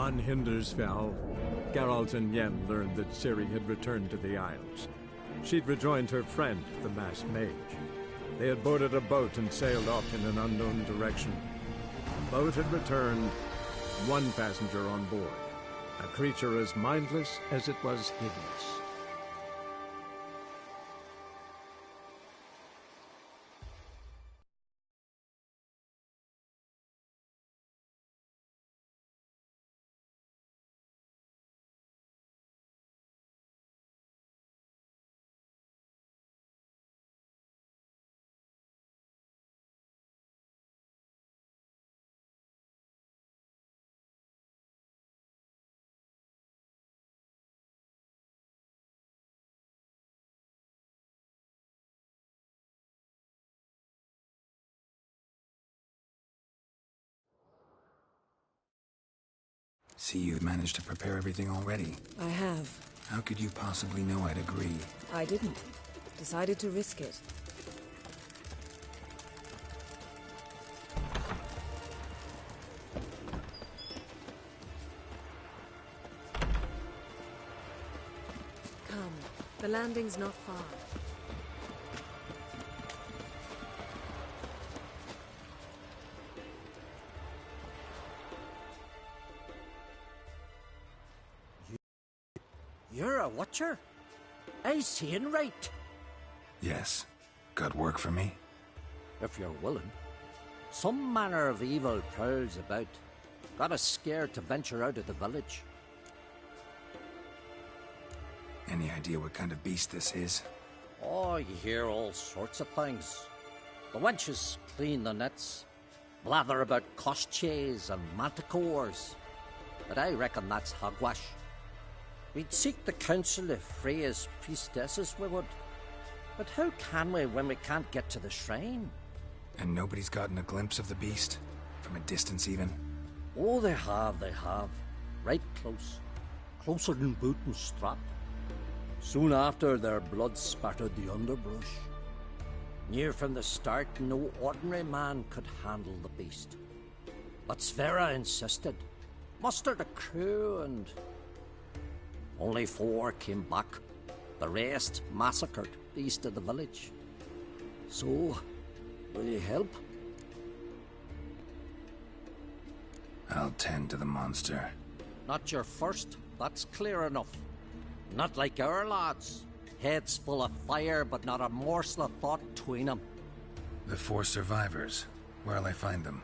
On Hindersfell, Geralt and Yen learned that Ciri had returned to the Isles. She'd rejoined her friend, the masked mage. They had boarded a boat and sailed off in an unknown direction. The boat had returned, one passenger on board, a creature as mindless as it was hideous. See, you've managed to prepare everything already. I have. How could you possibly know I'd agree? I didn't. Decided to risk it. Come. The landing's not far. You're a watcher? I seeing right. Yes. Got work for me? If you're willing. Some manner of evil prowls about. Got us scared to venture out of the village. Any idea what kind of beast this is? Oh, you hear all sorts of things. The wenches clean the nets, blather about kosches and manticores. But I reckon that's hogwash. We'd seek the counsel of Freya's priestesses, we would. But how can we when we can't get to the shrine? And nobody's gotten a glimpse of the beast? From a distance, even? Oh, they have. Right close. Closer than boot and strap. Soon after, their blood spattered the underbrush. Near from the start, no ordinary man could handle the beast. But Sverre insisted. Mustered a crew and... Only 4 came back. The rest massacred east of the village. So, will you help? I'll tend to the monster. Not your first, that's clear enough. Not like our lads. Heads full of fire, but not a morsel of thought between them. The 4 survivors. Where'll I find them?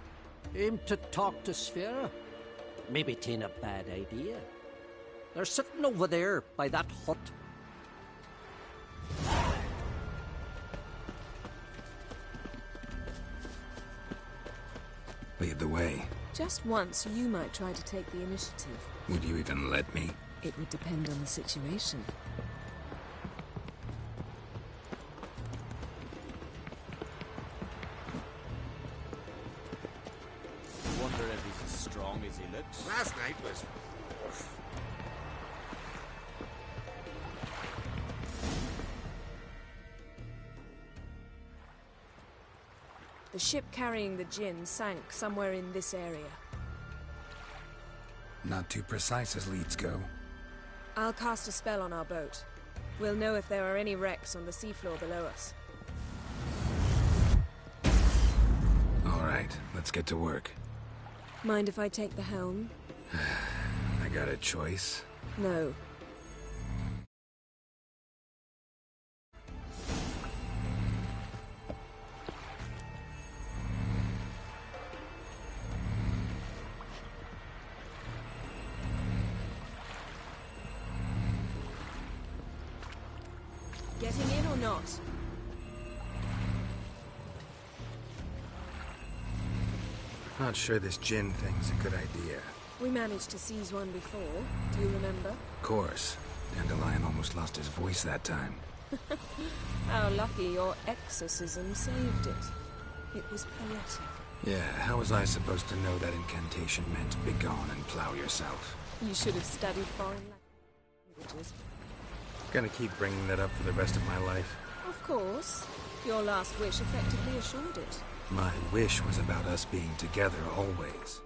Aim to talk to Sverre. Maybe 'tain't a bad idea. They're sitting over there by that hut. Lead the way. Just once, you might try to take the initiative. Would you even let me? It would depend on the situation. I wonder if he's as strong as he looks. Last night was... The ship carrying the Jinn sank somewhere in this area. Not too precise as leads go. I'll cast a spell on our boat. We'll know if there are any wrecks on the seafloor below us. All right, let's get to work. Mind if I take the helm? I got a choice. No. Getting in or not? Not sure this Jinn thing's a good idea. We managed to seize one before. Do you remember? Of course. Dandelion almost lost his voice that time. How lucky your exorcism saved it. It was poetic. Yeah, how was I supposed to know that incantation meant begone and plow yourself? You should have studied foreign languages. Gonna keep bringing that up for the rest of my life. Of course. Your last wish effectively assured it. My wish was about us being together always.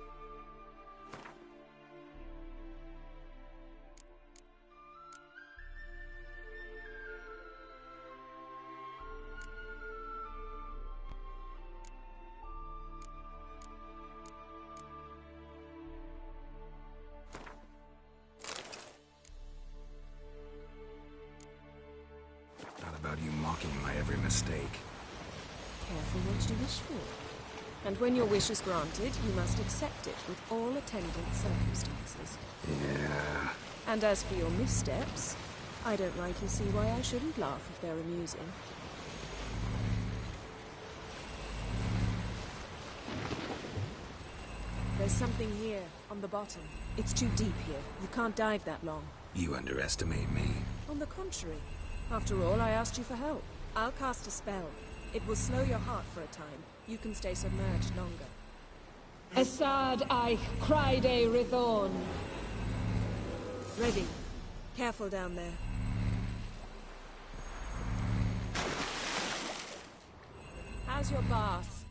making my every mistake. Careful what you wish for. And when your wish is granted, you must accept it with all attendant circumstances. Yeah. And as for your missteps, I don't rightly see why I shouldn't laugh if they're amusing. There's something here, on the bottom. It's too deep here. You can't dive that long. You underestimate me. On the contrary. After all, I asked you for help. I'll cast a spell. It will slow your heart for a time. You can stay submerged longer. Assad I Cryde Rithorn. Ready. Careful down there. How's your bath?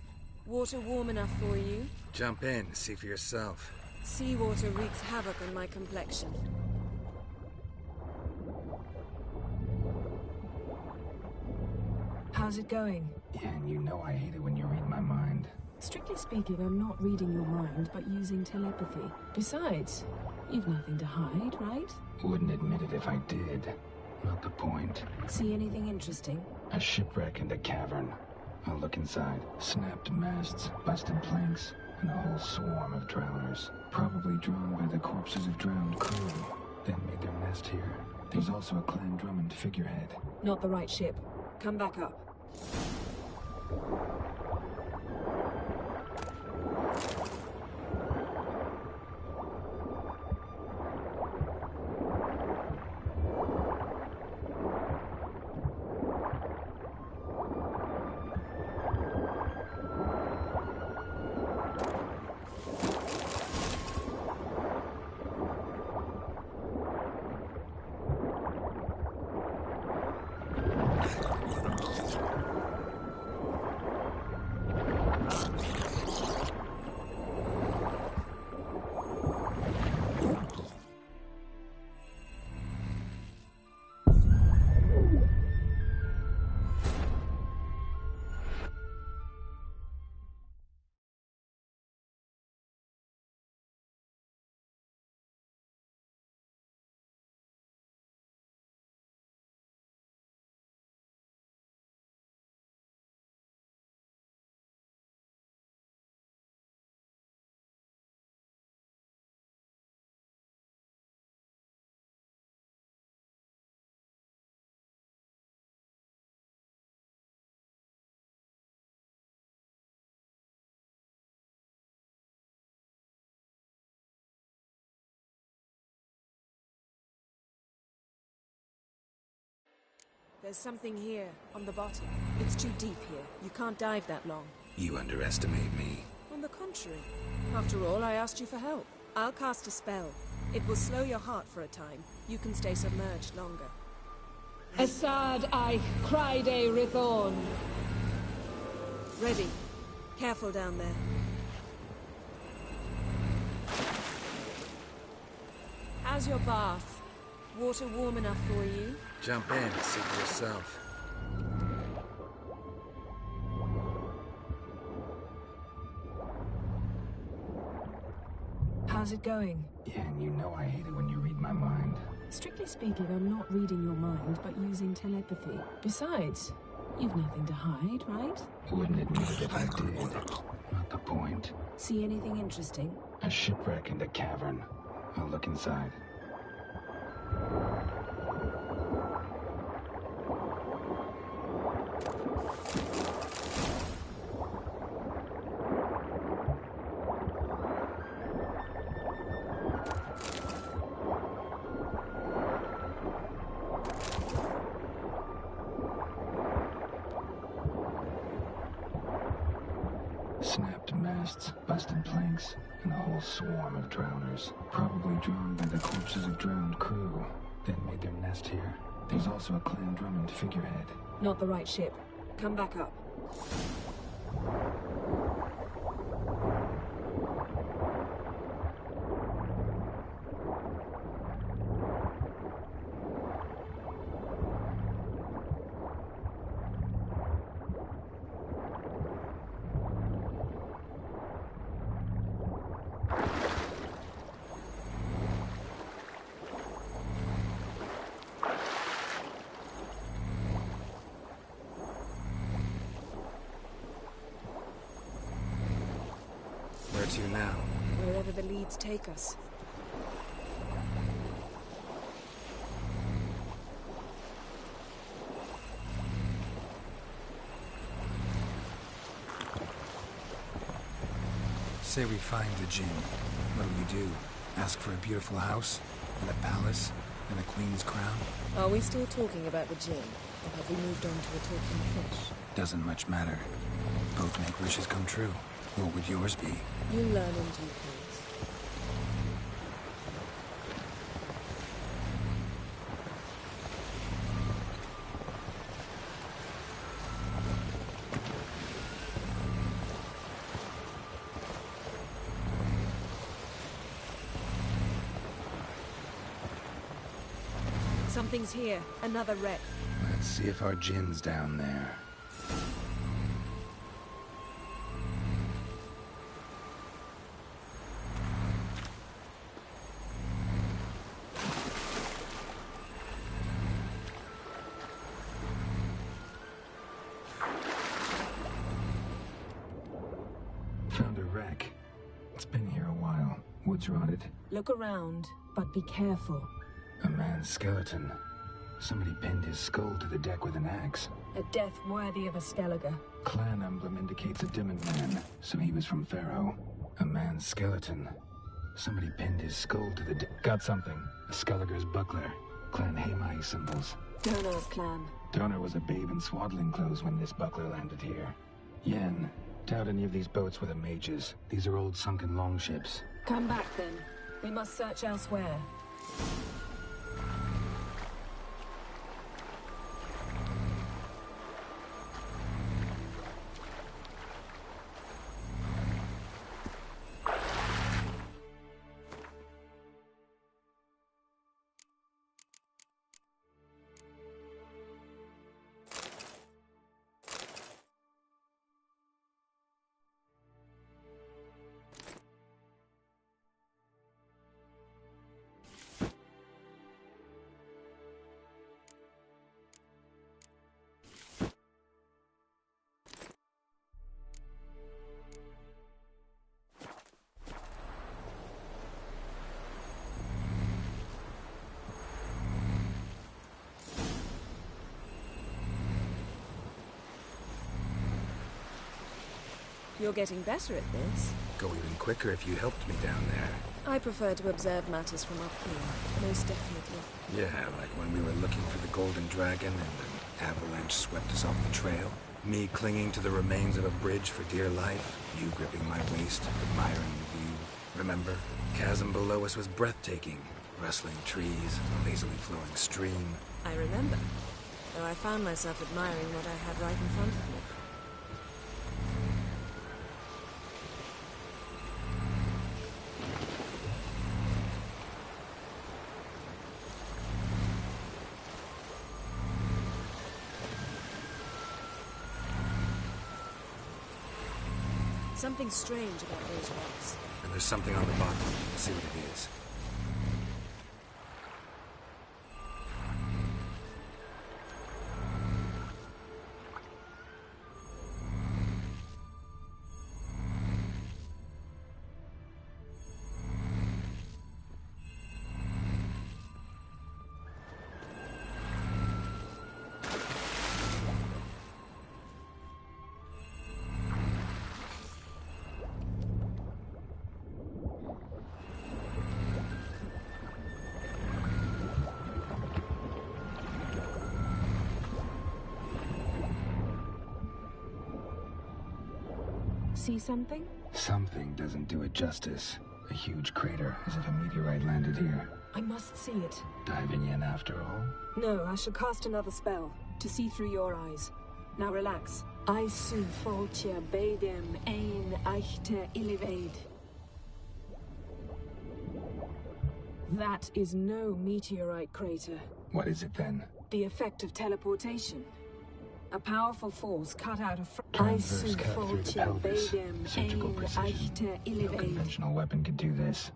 Water warm enough for you? Jump in, see for yourself. Seawater wreaks havoc on my complexion. How's it going? Yeah, and you know I hate it when you read my mind. Strictly speaking, I'm not reading your mind, but using telepathy. Besides, you've nothing to hide, right? Wouldn't admit it if I did. Not the point. See anything interesting? A shipwreck and a cavern. I'll look inside. Snapped masts, busted planks, and a whole swarm of drowners. Probably drawn by the corpses of drowned crew. Then made their nest here. There's also a Clan Drummond figurehead. Not the right ship. Come back up. There's something here, on the bottom. It's too deep here. You can't dive that long. You underestimate me. On the contrary. After all, I asked you for help. I'll cast a spell. It will slow your heart for a time. You can stay submerged longer. Assad I Cryde Rithorn. Ready. Careful down there. How's your bath? Water warm enough for you? Jump in, see for yourself. How's it going? Yeah, and you know I hate it when you read my mind. Strictly speaking, I'm not reading your mind, but using telepathy. Besides, you've nothing to hide, right? Wouldn't admit it if I did. Not the point. See anything interesting? A shipwreck and a cavern. I'll look inside. Snapped masts, busted planks, and a whole swarm of drowners. Probably drawn by the corpses of drowned crew. Then made their nest here. There's also a Clan Drummond figurehead. Not the right ship. Come back up. to now? Wherever the leads take us. Say we find the Jinn. What'll you do? Ask for a beautiful house? And a palace? And a queen's crown? Are we still talking about the Jinn? Or have we moved on to a talking fish? Doesn't much matter. Both make wishes come true. What would yours be? You learn in due course. Something's here. Another wreck. Let's see if our Jinn's down there. Found a wreck. It's been here a while. Wood's rotted. Look around, but be careful. A man's skeleton. Somebody pinned his skull to the deck with an axe. A death worthy of a Skellige. Clan emblem indicates a Dimmen man, so he was from Pharaoh. A man's skeleton. Somebody pinned his skull to the deck. Got something. A Skellige's buckler. Clan Hamai symbols. Donar's clan. Donar was a babe in swaddling clothes when this buckler landed here. Yen, doubt any of these boats were the mages. These are old sunken longships. Come back then. We must search elsewhere. You're getting better at this. Go even quicker if you helped me down there. I prefer to observe matters from up here, most definitely. Yeah, like when we were looking for the Golden Dragon and an avalanche swept us off the trail. Me clinging to the remains of a bridge for dear life. You gripping my waist, admiring the view. Remember? Chasm below us was breathtaking. Rustling trees, a lazily flowing stream. I remember, though I found myself admiring what I had right in front of me. Something strange about those rocks. And there's something on the bottom. Let's see what it is. See something? Something doesn't do it justice. A huge crater, as if a meteorite landed here. I must see it. Diving in after all? No, I shall cast another spell, to see through your eyes. Now relax. Aisu foltia beidem ein eichte ilivaid. That is no meteorite crater. What is it then? The effect of teleportation. A powerful force cut out of Transverse cut through the pelvis. Surgical precision. No conventional weapon could do this.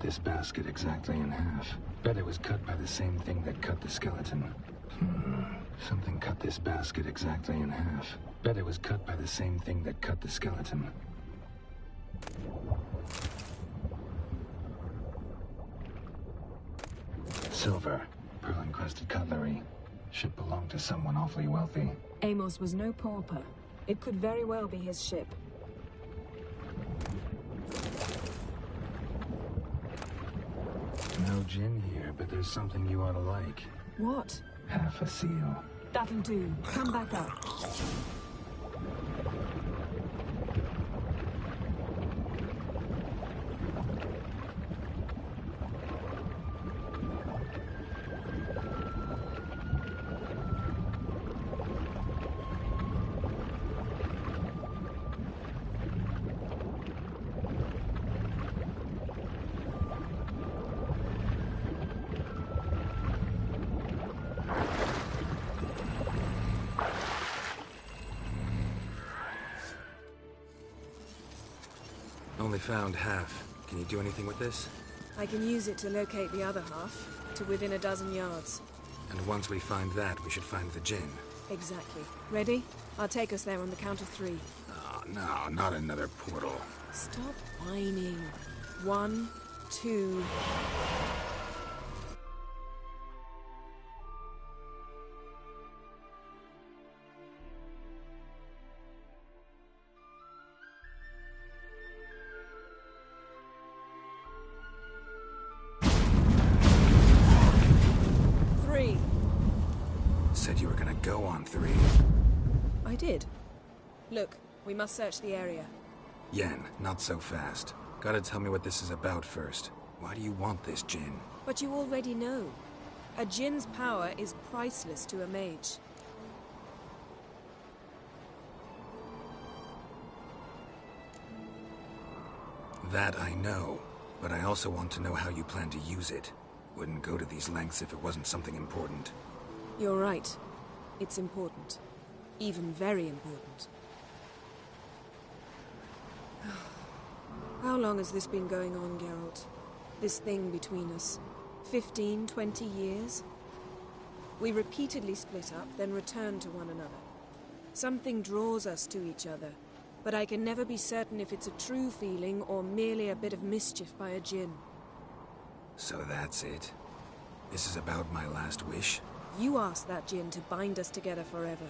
this basket exactly in half. Bet it was cut by the same thing that cut the skeleton. Something cut this basket exactly in half. Bet it was cut by the same thing that cut the skeleton. Silver. Pearl-encrusted cutlery. Ship belonged to someone awfully wealthy. Amos was no pauper. It could very well be his ship. No gin here, but there's something you ought to like. What? Half a seal. That'll do. Come back up. Only found half. Can you do anything with this? I can use it to locate the other half, to within a dozen yards. And once we find that, we should find the gin. Exactly. Ready? I'll take us there on the count of 3. Oh, no, not another portal. Stop whining. 1, 2... Said you were gonna go on 3. I did. Look, we must search the area. Yen, not so fast. Gotta tell me what this is about first. Why do you want this gin? But you already know. A djinn's power is priceless to a mage. That I know, but I also want to know how you plan to use it. Wouldn't go to these lengths if it wasn't something important. You're right. It's important. Even very important. How long has this been going on, Geralt? This thing between us? 15, 20 years? We repeatedly split up, then returned to one another. Something draws us to each other, but I can never be certain if it's a true feeling or merely a bit of mischief by a djinn. So that's it? This is about my last wish? You asked that djinn to bind us together forever.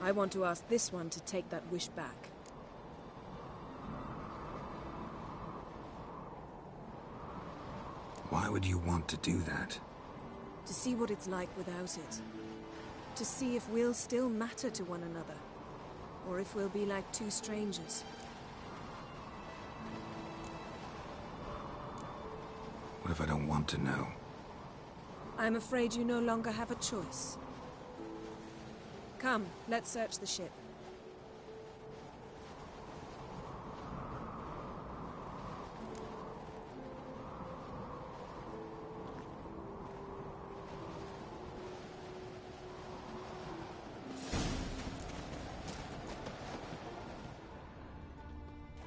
I want to ask this one to take that wish back. Why would you want to do that? To see what it's like without it. To see if we'll still matter to one another. Or if we'll be like two strangers. What if I don't want to know? I'm afraid you no longer have a choice. Come, let's search the ship.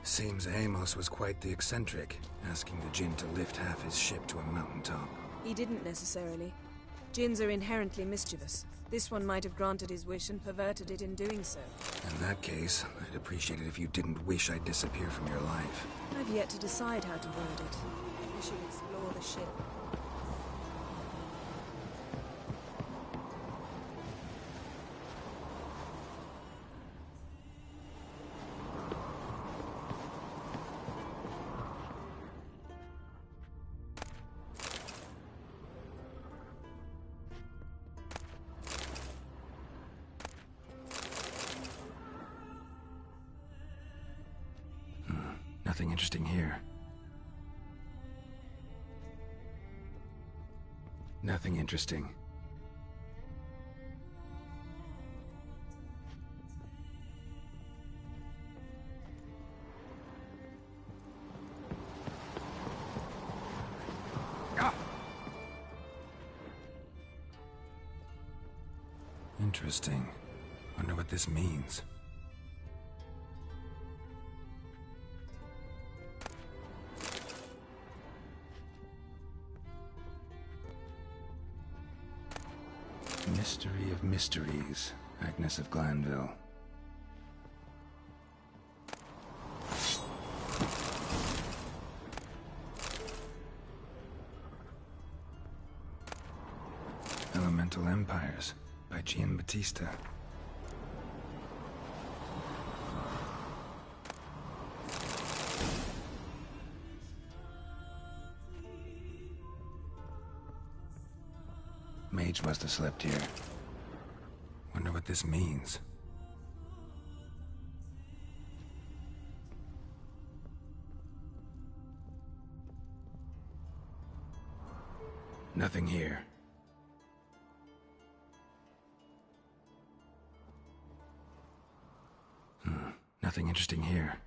Seems Amos was quite the eccentric, asking the djinn to lift half his ship to a mountaintop. He didn't necessarily. Djinns are inherently mischievous. This one might have granted his wish and perverted it in doing so. In that case, I'd appreciate it if you didn't wish I'd disappear from your life. I've yet to decide how to word it. We should explore the ship. Nothing interesting here. Nothing interesting. Interesting. Wonder what this means. Mystery of mysteries, Agnes of Glanville. Elemental Empires by Giambattista. Mage must have slept here. Wonder what this means. Nothing here. Nothing interesting here.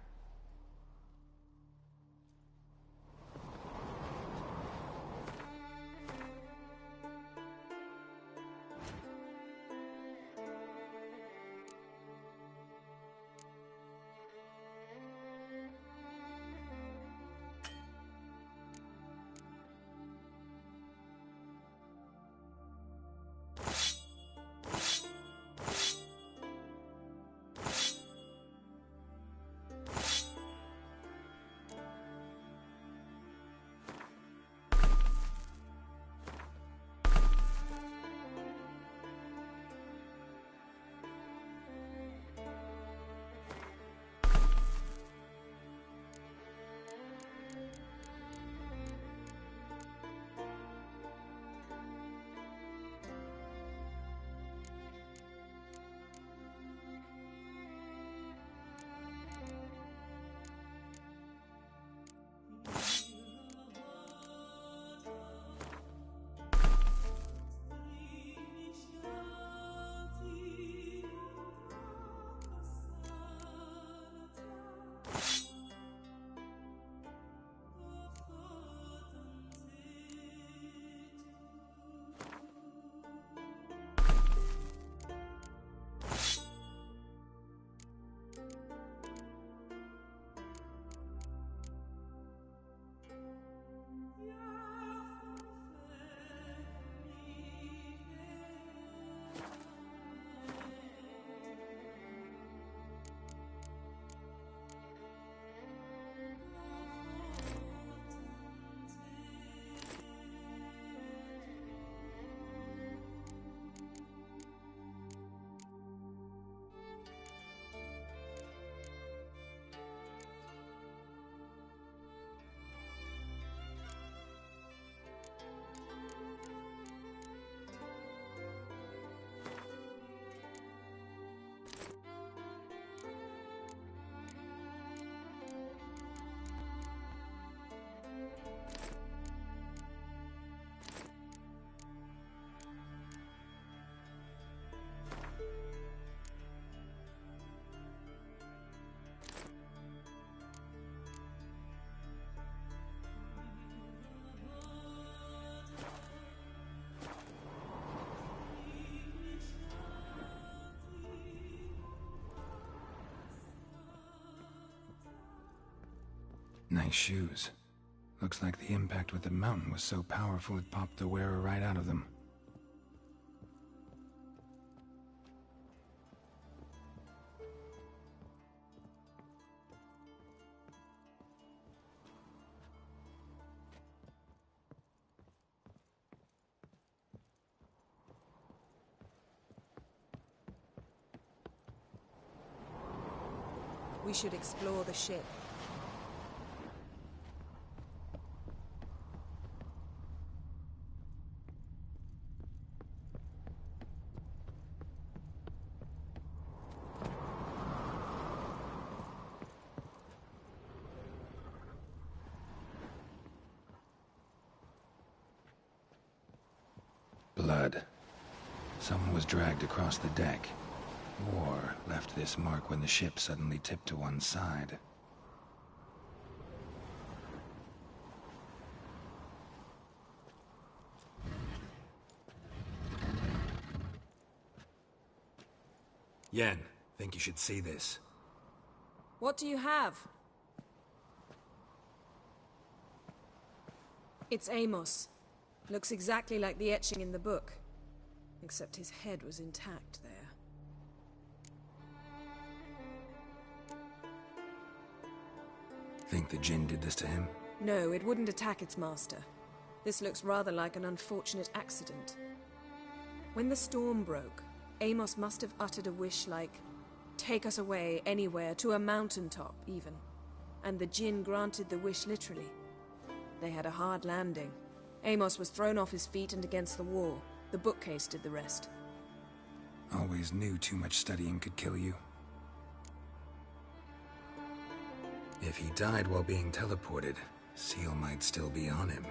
Nice shoes. Looks like the impact with the mountain was so powerful it popped the wearer right out of them. We should explore the ship. Blood. Someone was dragged across the deck. War left this mark when the ship suddenly tipped to one side. Yen, think you should see this. What do you have? It's Amos. Looks exactly like the etching in the book. except his head was intact there. Think the Jinn did this to him? No, it wouldn't attack its master. This looks rather like an unfortunate accident. When the storm broke, Amos must have uttered a wish like, "Take us away, anywhere, to a mountaintop, even." And the Jinn granted the wish literally. They had a hard landing. Amos was thrown off his feet and against the wall. The bookcase did the rest. Always knew too much studying could kill you. If he died while being teleported, Seal might still be on him.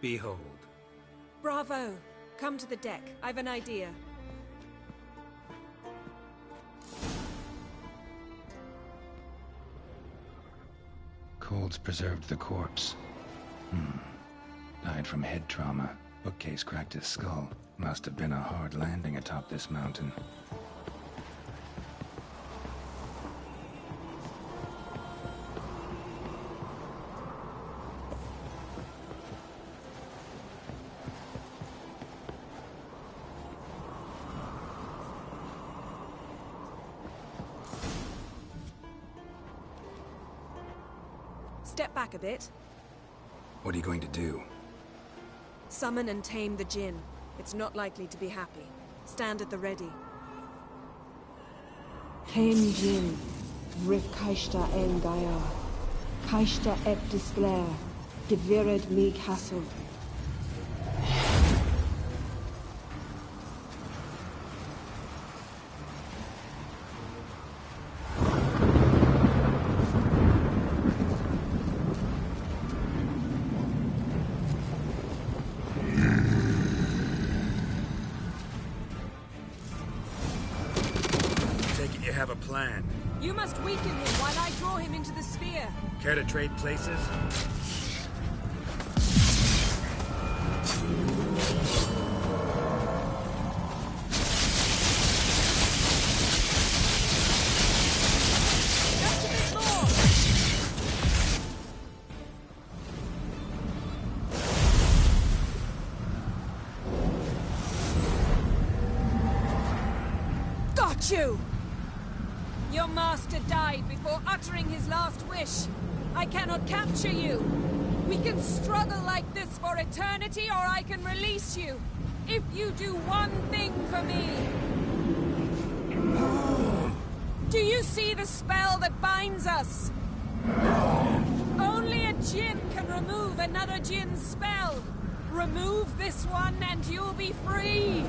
Behold. Bravo! Come to the deck. I've an idea. Cold's preserved the corpse. Died from head trauma. Bookcase cracked his skull. Must have been a hard landing atop this mountain. Step back a bit. What are you going to do? Summon and tame the Jinn. It's not likely to be happy. Stand at the ready. Tame Jinn, Rif Kaishta en Gaia, Kaishta et Disclair, Devired me Castle. You have a plan. You must weaken him while I draw him into the sphere. Care to trade places? Just a bit more! Got you! Your master died before uttering his last wish. I cannot capture you. We can struggle like this for eternity, or I can release you. If you do one thing for me. Do you see the spell that binds us? Only a Jinn can remove another Jinn's spell. Remove this one and you'll be free.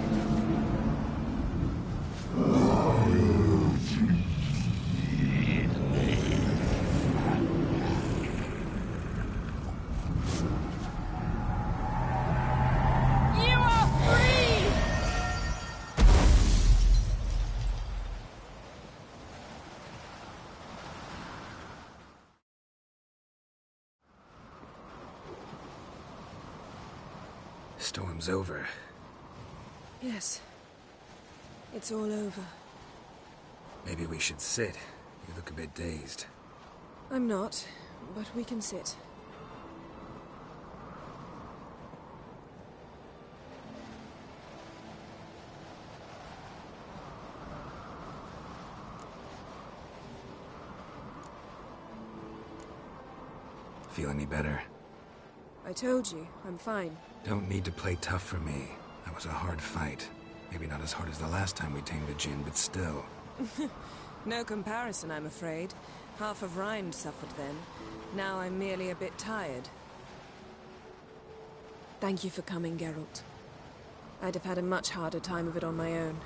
Storm's over. Yes. It's all over. Maybe we should sit. You look a bit dazed. I'm not, but we can sit. Feel any better? I told you, I'm fine. Don't need to play tough for me. That was a hard fight. Maybe not as hard as the last time we tamed the Jinn, but still. No comparison, I'm afraid. Half of Rind suffered then. Now I'm merely a bit tired. Thank you for coming, Geralt. I'd have had a much harder time of it on my own.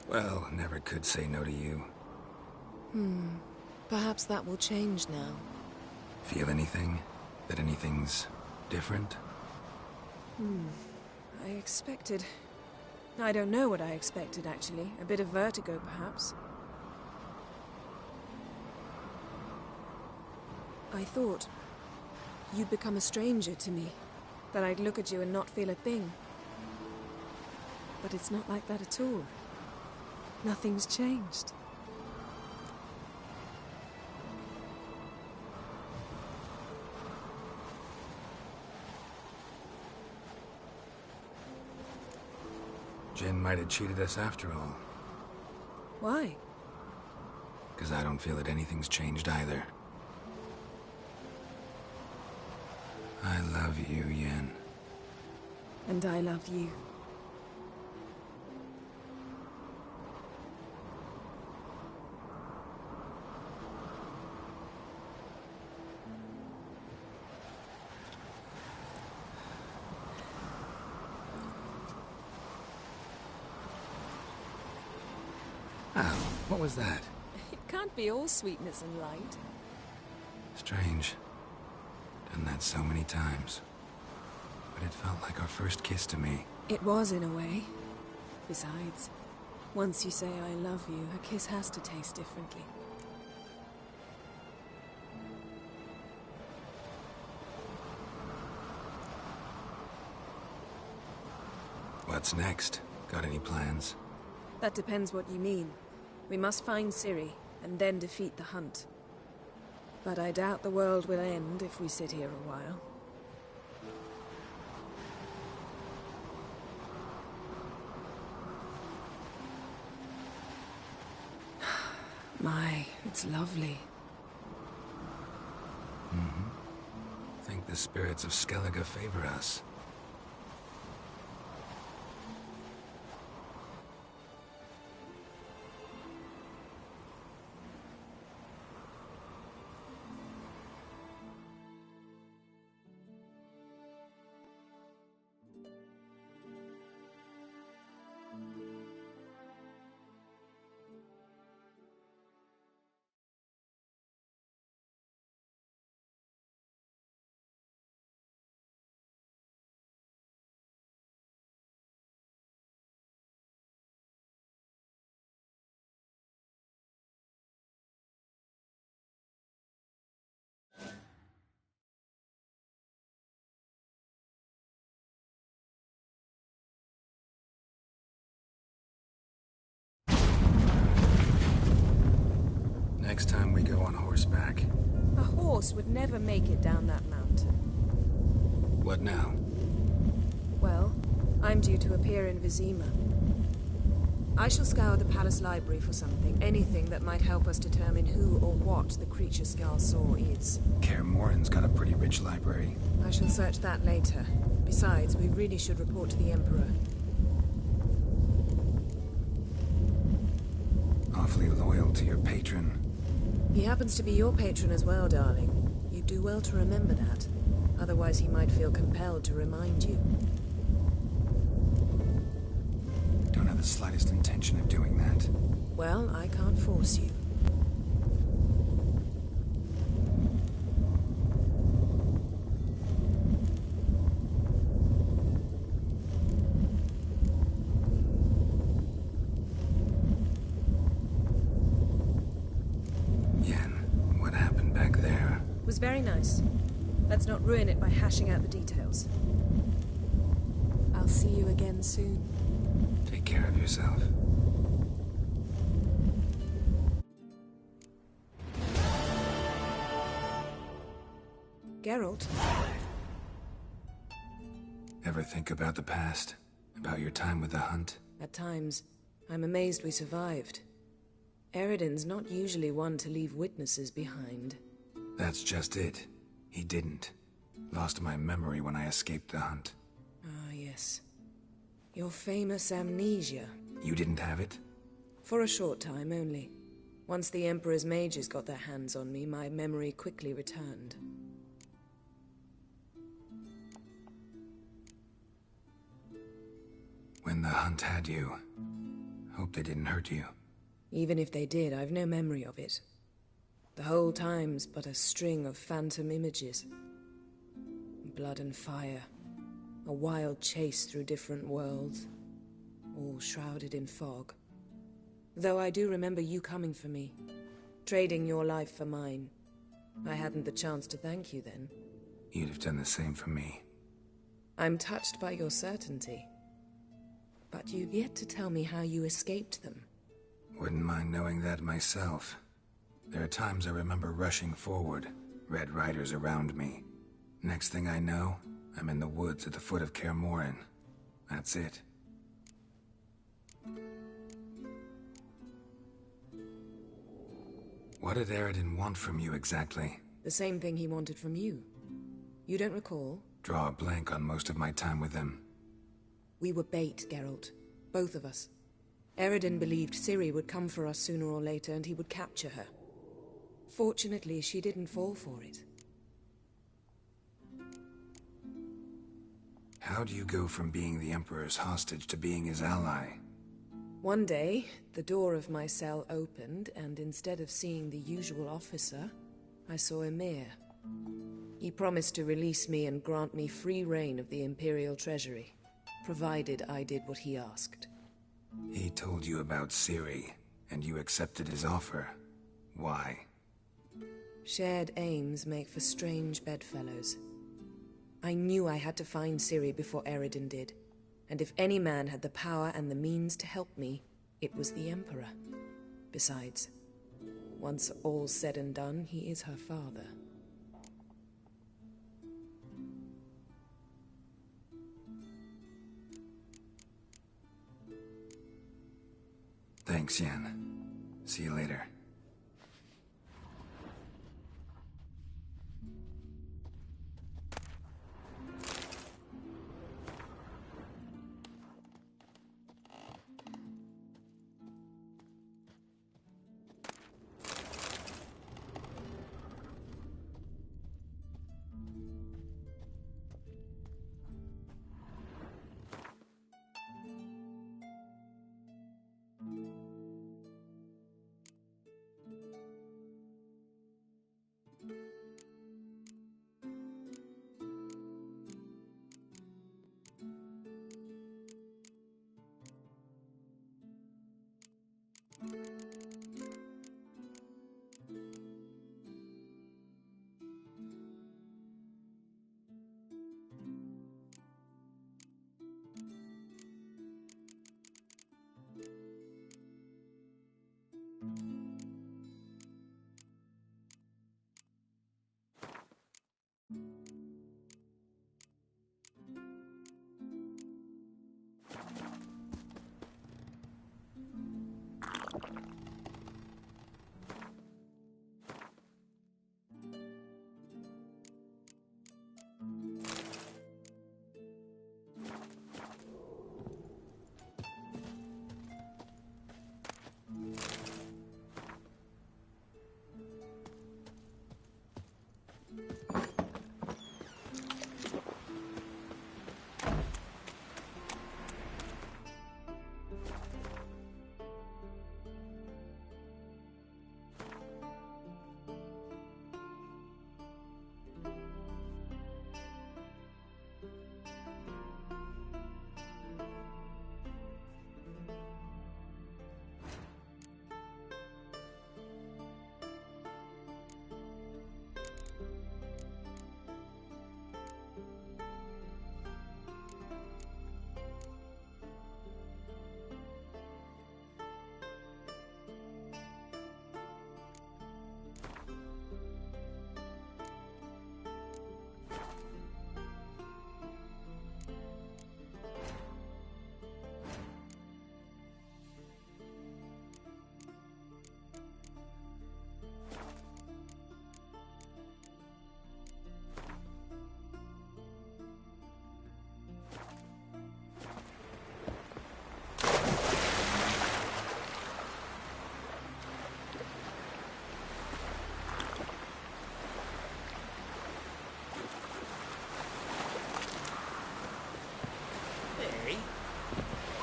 Well, never could say no to you. Perhaps that will change now. Feel anything? That anything's different? I expected... I don't know what I expected, actually. A bit of vertigo, perhaps. I thought you'd become a stranger to me. That I'd look at you and not feel a thing. But it's not like that at all. Nothing's changed. Jin might have cheated us after all. Why? Because I don't feel that anything's changed either. I love you, Yen. And I love you. Oh, what was that? It can't be all sweetness and light. Strange. Done that so many times. But it felt like our first kiss to me. It was, in a way. Besides, once you say I love you, a kiss has to taste differently. What's next? Got any plans? That depends what you mean. We must find Ciri, and then defeat the Hunt. But I doubt the world will end if we sit here a while. My, it's lovely. Think the spirits of Skellige favor us. Next time we go on horseback. A horse would never make it down that mountain. What now? Well, I'm due to appear in Vizima. I shall scour the palace library for something, anything that might help us determine who or what the creature Skal saw is. Kaer Morhen's got a pretty rich library. I shall search that later. Besides, we really should report to the Emperor. Awfully loyal to your patron. He happens to be your patron as well, darling. You do well to remember that. Otherwise he might feel compelled to remind you. Don't have the slightest intention of doing that. Well, I can't force you. Was very nice. Let's not ruin it by hashing out the details. I'll see you again soon. Take care of yourself. Geralt? Ever think about the past? About your time with the Hunt? At times, I'm amazed we survived. Eredin's not usually one to leave witnesses behind. That's just it. He didn't. Lost my memory when I escaped the Hunt. Ah, yes. Your famous amnesia. You didn't have it? For a short time only. Once the Emperor's mages got their hands on me, my memory quickly returned. When the Hunt had you, hope they didn't hurt you. Even if they did, I've no memory of it. The whole time's but a string of phantom images. Blood and fire. A wild chase through different worlds. All shrouded in fog. Though I do remember you coming for me. Trading your life for mine. I hadn't the chance to thank you then. You'd have done the same for me. I'm touched by your certainty. But you've yet to tell me how you escaped them. Wouldn't mind knowing that myself. There are times I remember rushing forward, Red Riders around me. Next thing I know, I'm in the woods at the foot of Kaer Morhen. That's it. What did Eredin want from you exactly? The same thing he wanted from you. You don't recall? Draw a blank on most of my time with him. We were bait, Geralt. Both of us. Eredin believed Ciri would come for us sooner or later and he would capture her. Fortunately, she didn't fall for it. How do you go from being the Emperor's hostage to being his ally? One day, the door of my cell opened, and instead of seeing the usual officer, I saw Emir. He promised to release me and grant me free reign of the Imperial Treasury, provided I did what he asked. He told you about Ciri, and you accepted his offer. Why? Shared aims make for strange bedfellows. I knew I had to find Ciri before Eredin did, and if any man had the power and the means to help me, it was the Emperor. Besides, once all's said and done, he is her father. Thanks, Yen. See you later.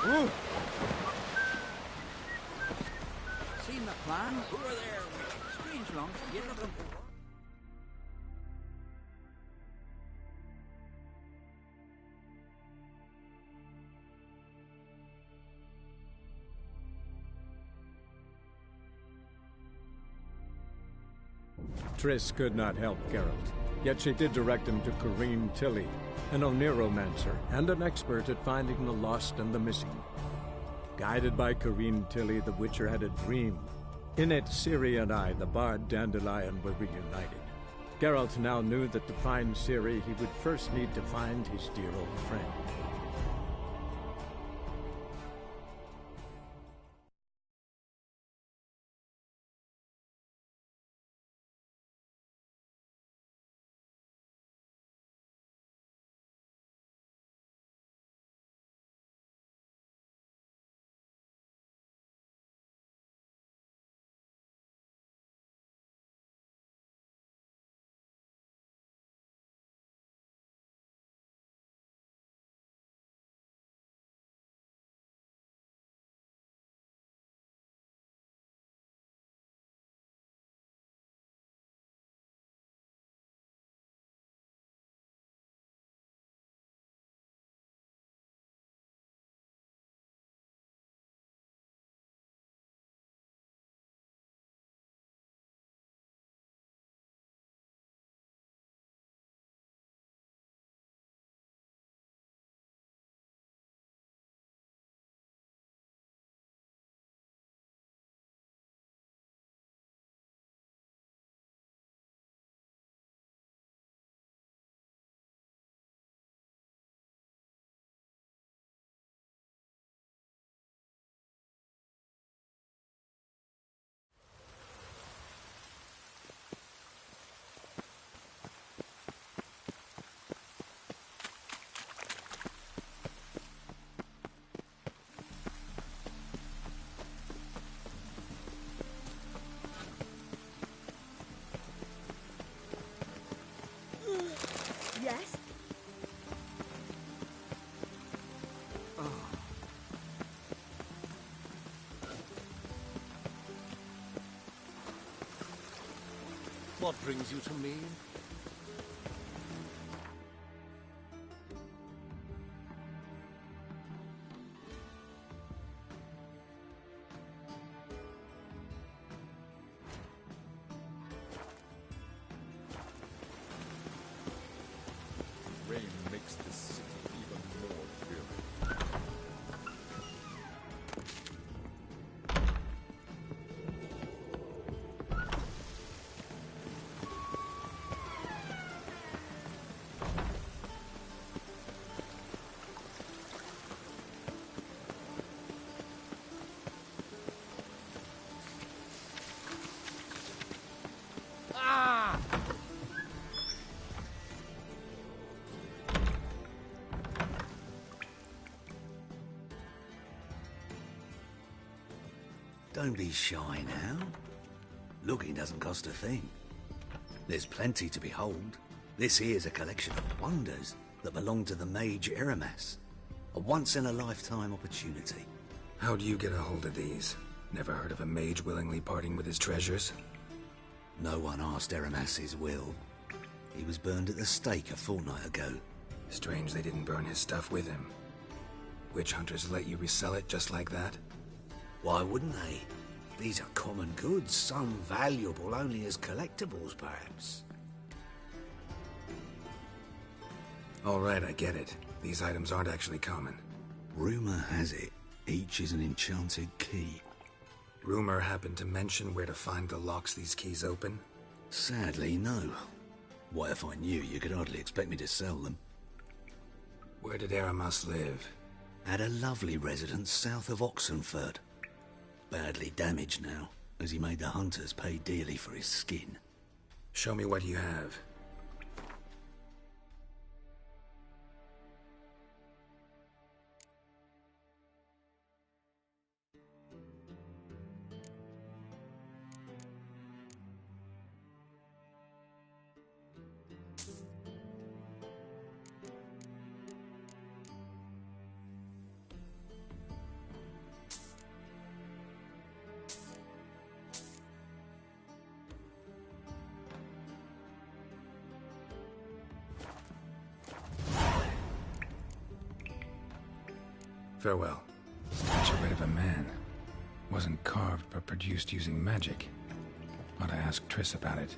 Ooh. Seen the plan? Who are there? Strange lungs. You looking for? Triss could not help Geralt, yet she did direct him to Corrine Tilly, an Oniromancer and an expert at finding the lost and the missing. Guided by Corrine Tilly, the Witcher had a dream. In it, Ciri and I, the bard Dandelion, were reunited. Geralt now knew that to find Ciri, he would first need to find his dear old friend. What brings you to me? Rain makes this city even more dreary. Don't be shy now. Looking doesn't cost a thing. There's plenty to behold. This here's a collection of wonders that belong to the mage Eramas. A once-in-a-lifetime opportunity. How'd you get a hold of these? Never heard of a mage willingly parting with his treasures? No one asked Eramas's will. He was burned at the stake a fortnight ago. Strange they didn't burn his stuff with him. Witch hunters let you resell it just like that? Why wouldn't they? These are common goods, some valuable only as collectibles, perhaps. All right, I get it. These items aren't actually common. Rumor has it, each is an enchanted key. Rumor happened to mention where to find the locks these keys open? Sadly, no. What if I knew, you could hardly expect me to sell them. Where did Eramas live? At a lovely residence south of Oxenford. Badly damaged now, as he made the hunters pay dearly for his skin. Show me what you have. Farewell. Statuette of a man. Wasn't carved, but produced using magic. Ought to ask Triss about it.